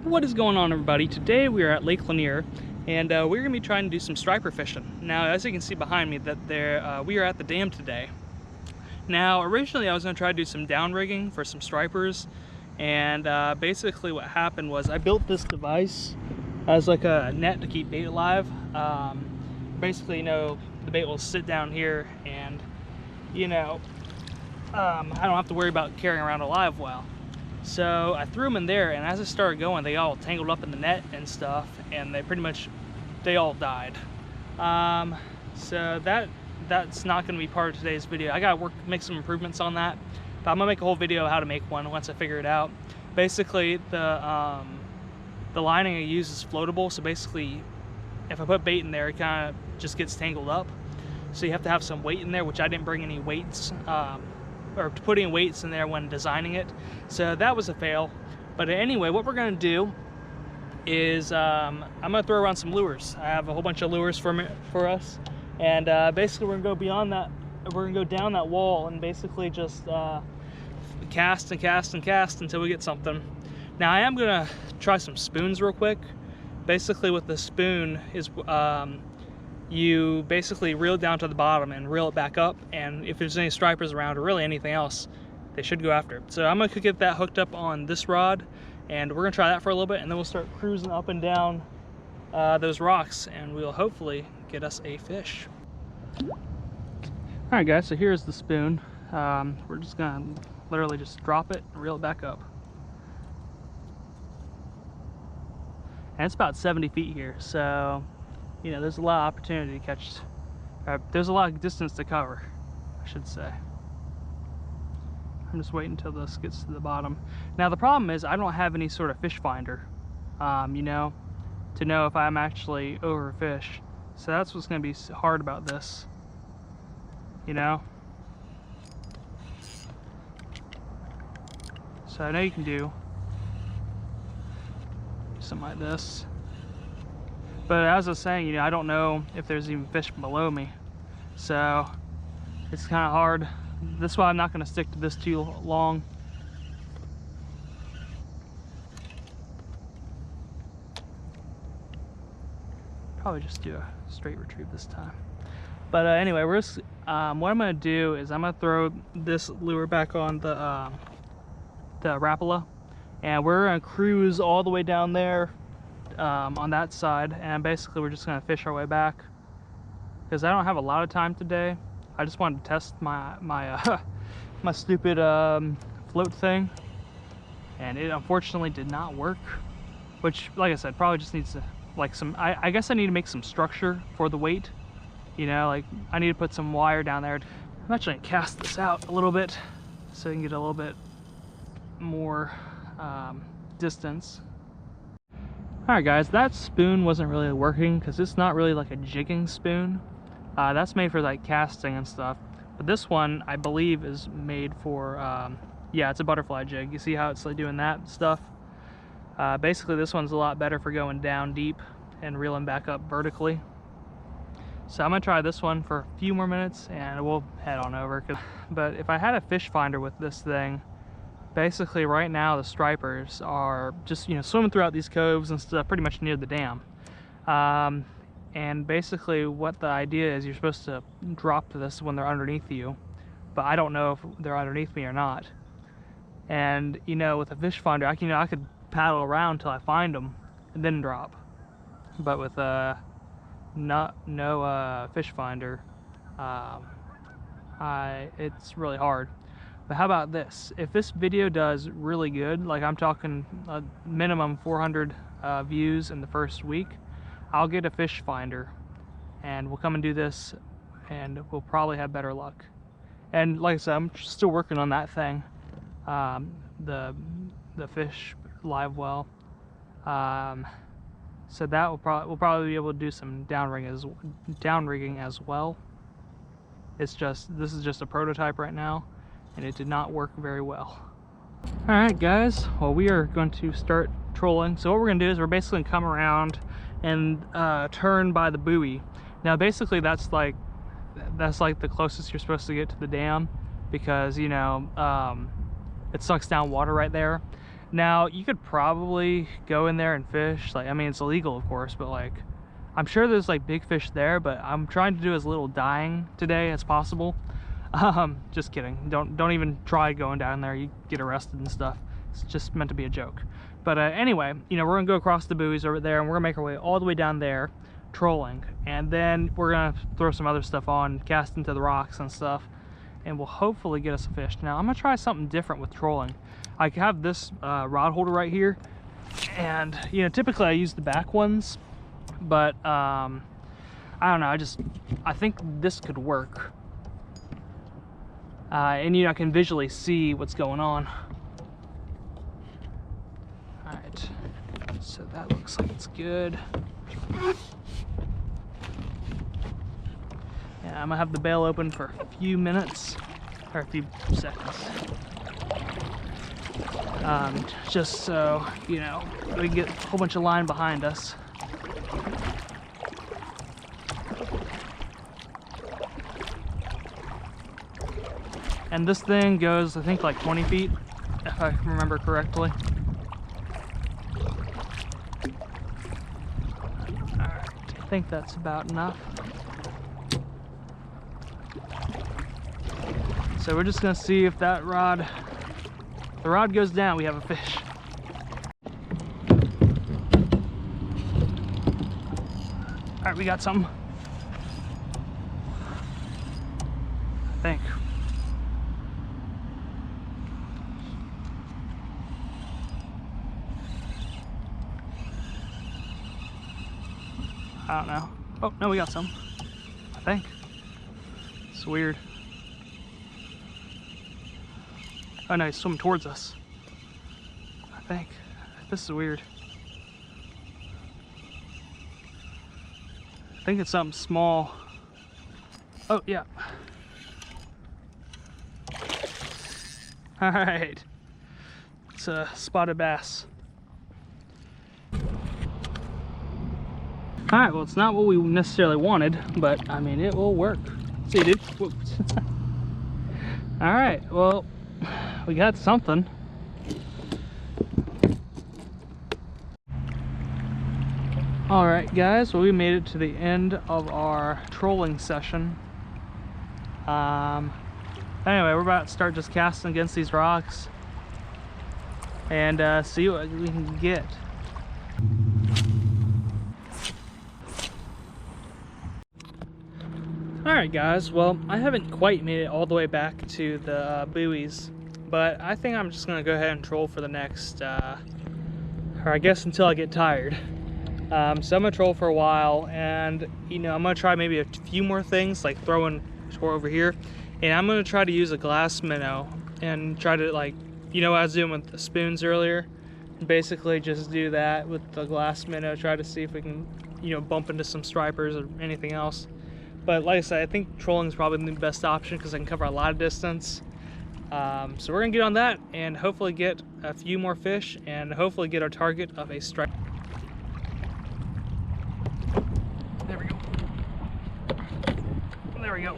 What is going on, everybody? Today we are at Lake Lanier, and we're going to be trying to do some striper fishing. Now, as you can see behind me, that we are at the dam today. Now, originally I was going to try to do some down rigging for some stripers, and basically what happened was I built this device as like a net to keep bait alive. Basically, the bait will sit down here, and I don't have to worry about carrying around a live well. So I threw them in there, and as I started going, they all tangled up in the net and stuff, and they all died. So that's not going to be part of today's video. I gotta make some improvements on that, but I'm gonna make a whole video of how to make one once I figure it out. Basically, the lining I use is floatable, so basically if I put bait in there, it kind of just gets tangled up. So you have to have some weight in there, which I didn't bring any weights, or putting weights in there when designing it, so that was a fail. But anyway, what we're going to do is I'm going to throw around some lures. I have a whole bunch of lures for us, and basically we're going to go beyond that. We're going to go down that wall and basically just cast and cast and cast until we get something. Now I am going to try some spoons real quick. Basically with the spoon is you basically reel it down to the bottom and reel it back up, and if there's any stripers around or really anything else, they should go after it. So I'm gonna get that hooked up on this rod, and we're gonna try that for a little bit, and then we'll start cruising up and down those rocks, and we'll hopefully get us a fish. All right guys, so here's the spoon. We're just gonna literally just drop it and reel it back up. And it's about 70 feet here, so there's a lot of opportunity to catch, there's a lot of distance to cover, I should say. I'm just waiting until this gets to the bottom. Now the problem is I don't have any sort of fish finder, to know if I'm actually overfished. So that's what's going to be hard about this, So I know you can do something like this. But as I was saying, I don't know if there's even fish below me, so it's kind of hard. That's why I'm not going to stick to this too long. Probably just do a straight retrieve this time. But anyway, what I'm going to do is I'm going to throw this lure back on the Rapala, and we're going to cruise all the way down there. On that side, and basically we're just going to fish our way back because I don't have a lot of time today. I just wanted to test my my stupid float thing, and it unfortunately did not work, which, like I said, probably just needs to I guess I need to make some structure for the weight. Like I need to put some wire down there. I'm actually going to cast this out a little bit so I can get a little bit more distance. Alright guys, that spoon wasn't really working because it's not really like a jigging spoon. That's made for like casting and stuff. But this one, I believe, is made for, yeah, it's a butterfly jig. You see how it's like doing that stuff? Basically this one's a lot better for going down deep and reeling back up vertically. So I'm going to try this one for a few more minutes and we'll head on over. But if I had a fish finder with this thing, basically right now the stripers are just swimming throughout these coves and stuff pretty much near the dam, and basically what the idea is, you're supposed to drop this when they're underneath you, but I don't know if they're underneath me or not. And with a fish finder I could paddle around till I find them and then drop, but with no fish finder, it's really hard. But how about this? If this video does really good, like I'm talking a minimum 400 views in the first week, I'll get a fish finder and we'll come and do this, and we'll probably have better luck. And like I said, I'm still working on that thing, the fish live well. So that we'll probably be able to do some down rigging as well. This is just a prototype right now, and it did not work very well. Alright guys, well, we are going to start trolling. So what we're going to do is we're basically going to come around and turn by the buoy. Now basically that's like the closest you're supposed to get to the dam, because it sucks down water right there. Now, you could probably go in there and fish. Like, I mean, it's illegal, of course, but like, I'm sure there's like big fish there, but I'm trying to do as little dying today as possible. Just kidding. Don't even try going down there. You get arrested and stuff. It's just meant to be a joke. But anyway, you know, we're gonna go across the buoys over there, and we're gonna make our way all the way down there, trolling, and then we're gonna throw some other stuff on, cast into the rocks and stuff, and we'll hopefully get us a fish. Now, I'm gonna try something different with trolling. I have this rod holder right here, and you know, typically I use the back ones, but I don't know. I think this could work. And you know, I can visually see what's going on. All right, so that looks like it's good. Yeah, I'm gonna have the bail open for a few minutes, or a few seconds. Just so, you know, we can get a whole bunch of line behind us. And this thing goes, I think, like 20 feet, if I remember correctly. Alright, I think that's about enough. So we're just gonna see if that rod, the rod goes down, we have a fish. Alright, we got some. I think. I don't know. Oh, no, we got some. I think. It's weird. Oh no, he's swimming towards us. I think. This is weird. I think it's something small. Oh, yeah. All right. It's a spotted bass. All right, well, it's not what we necessarily wanted, but I mean, it will work. See you, dude. Whoops. All right, well, we got something. All right, guys, well, we made it to the end of our trolling session. Anyway, we're about to start just casting against these rocks and see what we can get. Alright guys, well, I haven't quite made it all the way back to the buoys, but I think I'm just going to go ahead and troll for the next, or I guess until I get tired. So I'm going to troll for a while, and, you know, I'm going to try maybe a few more things, like throwing over here, and I'm going to try to use a glass minnow, and try to, like, you know what I was doing with the spoons earlier? Basically just do that with the glass minnow, try to see if we can, you know, bump into some stripers or anything else. But like I said, I think trolling is probably the best option because I can cover a lot of distance. So we're gonna get on that and hopefully get a few more fish and hopefully get our target of a stripe. There we go. There we go.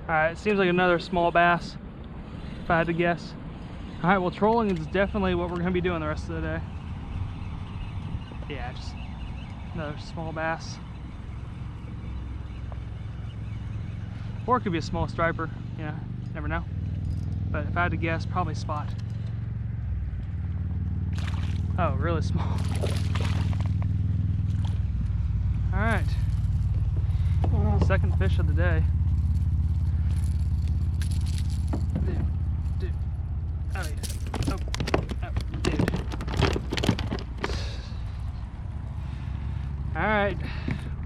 Alright, seems like another small bass, if I had to guess. Alright, well, trolling is definitely what we're gonna be doing the rest of the day. Yeah, just another small bass. Or it could be a small striper, you know, never know. But if I had to guess, probably spot. Oh, really small. Alright. Second fish of the day. Dude. Oh, yeah. Oh, dude. Alright,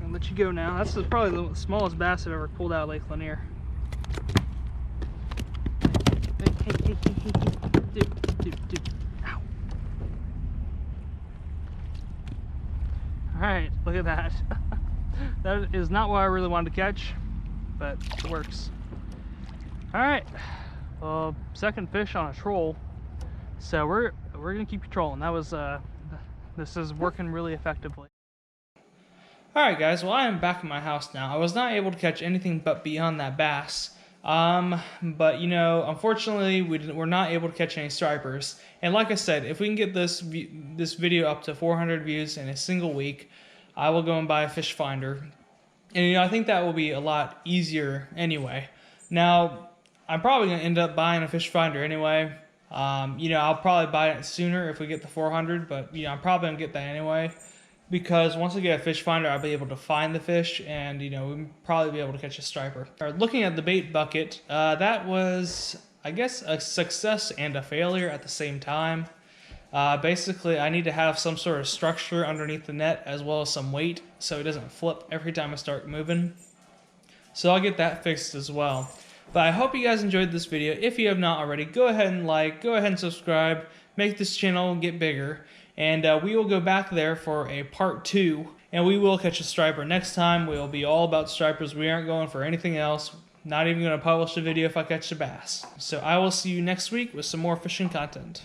I'll let you go now. That's probably the smallest bass I've ever pulled out of Lake Lanier. Hey. Dude. Ow. Alright, look at that. That is not what I really wanted to catch, but it works. Alright, well, second fish on a troll. So we're gonna keep trolling. That was this is working really effectively. Alright guys, well, I am back at my house now. I was not able to catch anything but beyond that bass, But you know, unfortunately, we're not able to catch any stripers. And like I said, if we can get this video up to 400 views in a single week, I will go and buy a fish finder. And you know, I think that will be a lot easier anyway. Now, I'm probably gonna end up buying a fish finder anyway. You know, I'll probably buy it sooner if we get the 400, but you know, I'm probably gonna get that anyway. Because once I get a fish finder, I'll be able to find the fish, and you know, we'll probably be able to catch a striper. Looking at the bait bucket, that was, I guess, a success and a failure at the same time. Basically, I need to have some sort of structure underneath the net as well as some weight so it doesn't flip every time I start moving. So I'll get that fixed as well. But I hope you guys enjoyed this video. If you have not already, go ahead and like, go ahead and subscribe, make this channel get bigger. And we will go back there for a part 2, and we will catch a striper. Next time, we will be all about stripers. We aren't going for anything else. Not even going to publish a video if I catch a bass. So I will see you next week with some more fishing content.